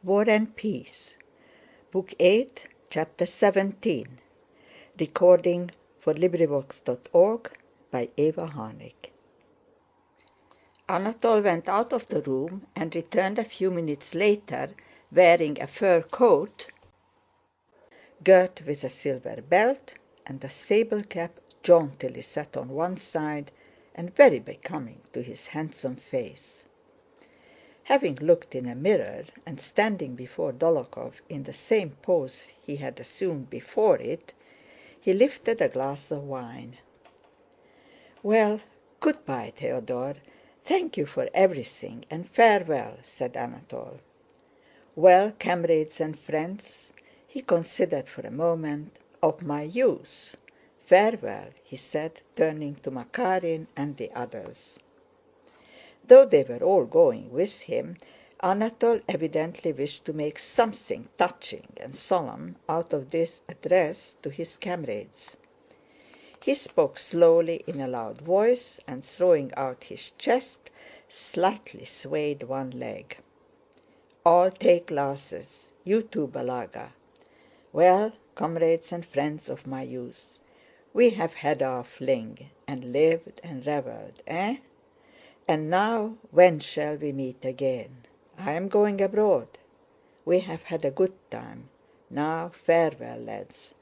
War and Peace, Book 8, Chapter 17. Recording for LibriVox.org by Eva Harnick. Anatole went out of the room and returned a few minutes later, wearing a fur coat girt with a silver belt and a sable cap jauntily set on one side and very becoming to his handsome face. Having looked in a mirror and standing before Dólokhov in the same pose he had assumed before it, he lifted a glass of wine. "Well, good-bye, Theodore. Thank you for everything, and farewell," said Anatole. "Well, comrades and friends," he considered for a moment, "of my youth. Farewell," he said, turning to Makárin and the others. Though they were all going with him, Anatole evidently wished to make something touching and solemn out of this address to his comrades. He spoke slowly in a loud voice and, throwing out his chest, slightly swayed one leg. "All take glasses. You too, Balagá. Well, comrades and friends of my youth, we have had our fling, and lived and reveled, eh? And now when shall we meet again? I am going abroad. We have had a good time. Now farewell, lads.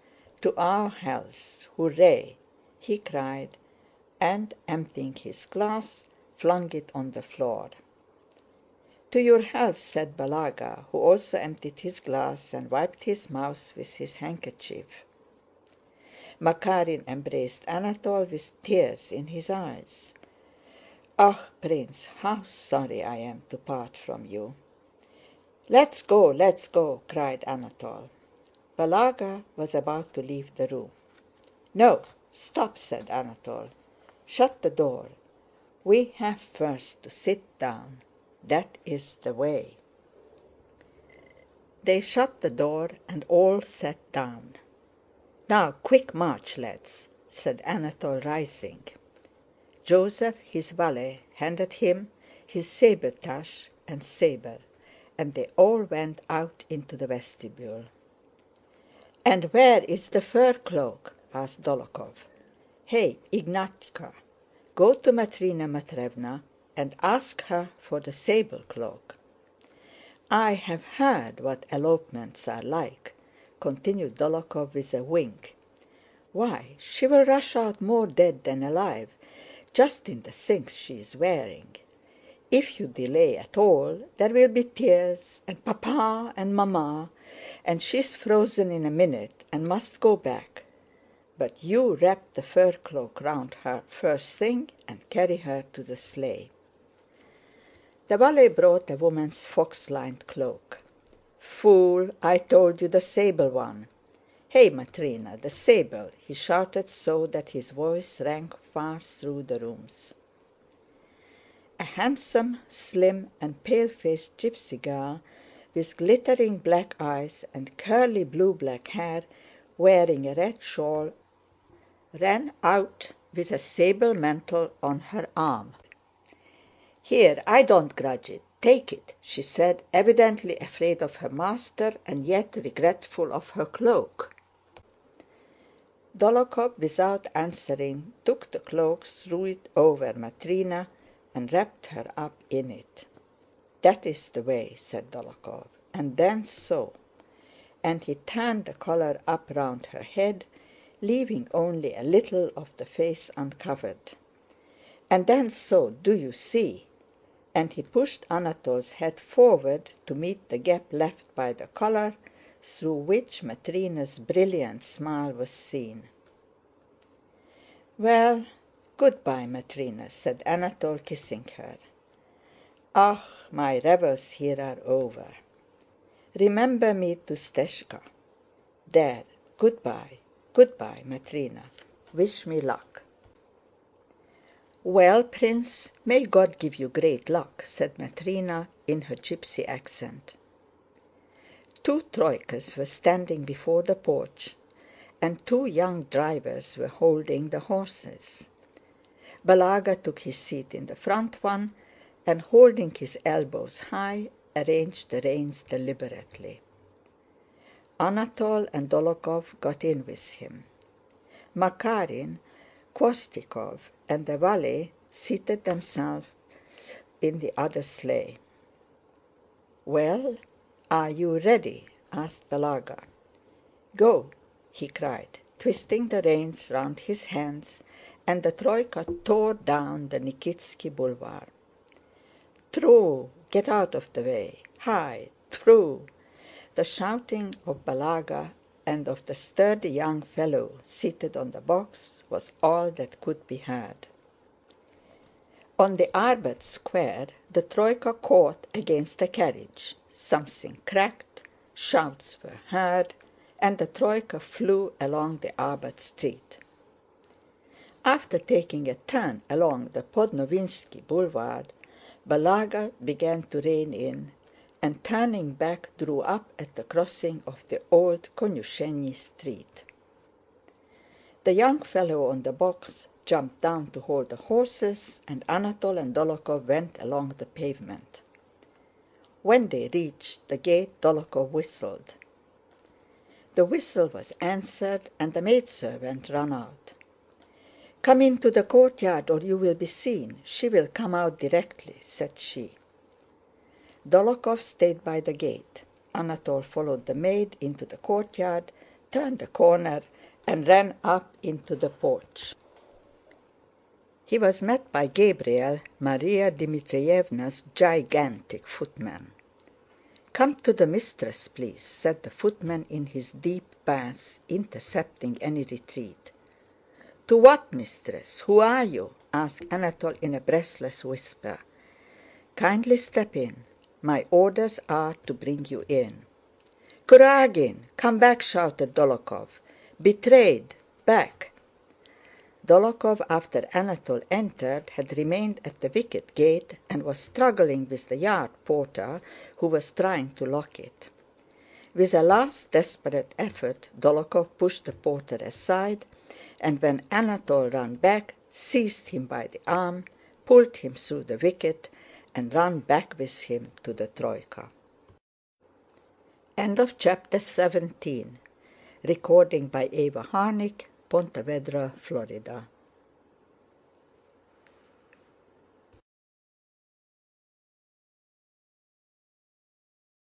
To our health! Hooray!" he cried, and, emptying his glass, flung it on the floor. "To your health," said Balagá, who also emptied his glass and wiped his mouth with his handkerchief. Makárin embraced Anatole with tears in his eyes. "Ah, Prince, how sorry I am to part from you!" "Let's go, let's go!" cried Anatole. Balagá was about to leave the room. "No, stop!" said Anatole. "Shut the door. We have first to sit down. That is the way." They shut the door and all sat down. "Now, quick march, lads!" said Anatole, rising. Joseph, his valet, handed him his sabretache and saber, and they all went out into the vestibule. "And where is the fur cloak?" asked Dólokhov. "Hey, Ignátka, go to Matrëna Matrévna and ask her for the sable cloak. I have heard what elopements are like," continued Dólokhov with a wink. "Why, she will rush out more dead than alive, just in the things she is wearing. If you delay at all, there will be tears, and Papa and Mamma, and she's frozen in a minute and must go back. But you wrap the fur cloak round her first thing and carry her to the sleigh." The valet brought a woman's fox-lined cloak. "Fool, I told you the sable one. Hey, Matrëna, the sable!" he shouted so that his voice rang far through the rooms. A handsome, slim, and pale-faced gypsy girl with glittering black eyes and curly blue-black hair, wearing a red shawl, ran out with a sable mantle on her arm. "Here, I don't grudge it. Take it," she said, evidently afraid of her master and yet regretful of her cloak. Dólokhov, without answering, took the cloak, threw it over Matrëna, and wrapped her up in it. "That is the way," said Dólokhov, "and then so," and he turned the collar up round her head, leaving only a little of the face uncovered. "And then so, do you see?" and he pushed Anatole's head forward to meet the gap left by the collar, through which Matrëna's brilliant smile was seen. "Well, good-bye, Matrëna," said Anatole, kissing her. "Ah, my revels here are over. Remember me to Stëshka. There, good-bye, good-bye, Matrëna. Wish me luck." "Well, Prince, may God give you great luck," said Matrëna in her gypsy accent. Two troykas were standing before the porch, and two young drivers were holding the horses. Balagá took his seat in the front one, and holding his elbows high arranged the reins deliberately. Anatol and Dólokhov got in with him. Makarin, Kvostikov, and the valet seated themselves in the other sleigh. "Well, are you ready?" asked Balaga. "Go!" he cried, twisting the reins round his hands, and the troika tore down the Nikitsky Boulevard. "Through! Get out of the way! Hi! Through!" The shouting of Balaga and of the sturdy young fellow seated on the box was all that could be heard. On the Arbát Square the troika caught against a carriage, something cracked, shouts were heard, and the troika flew along the Arbát Street. After taking a turn along the Podnovinsky Boulevard, Balaga began to rein in, and turning back drew up at the crossing of the old Konyusheny Street. The young fellow on the box jumped down to hold the horses, and Anatol and Dólokhov went along the pavement. When they reached the gate, Dólokhov whistled. The whistle was answered, and the maidservant ran out. "Come into the courtyard or you will be seen. She will come out directly," said she. Dólokhov stayed by the gate. Anatol followed the maid into the courtyard, turned the corner, and ran up into the porch. He was met by Gabriel, Maria Dmitrievna's gigantic footman. "Come to the mistress, please," said the footman in his deep bass, intercepting any retreat. "To what mistress? Who are you?" asked Anatol in a breathless whisper. "Kindly step in. My orders are to bring you in." "Kurágin! Come back!" shouted Dólokhov. "Betrayed! Back!" Dólokhov, after Anatol entered, had remained at the wicket gate and was struggling with the yard porter who was trying to lock it. With a last desperate effort Dólokhov pushed the porter aside, and when Anatol ran back, seized him by the arm, pulled him through the wicket, and ran back with him to the troika. End of chapter 17. Recording by Eva Harnick, Ponte Vedra, Florida.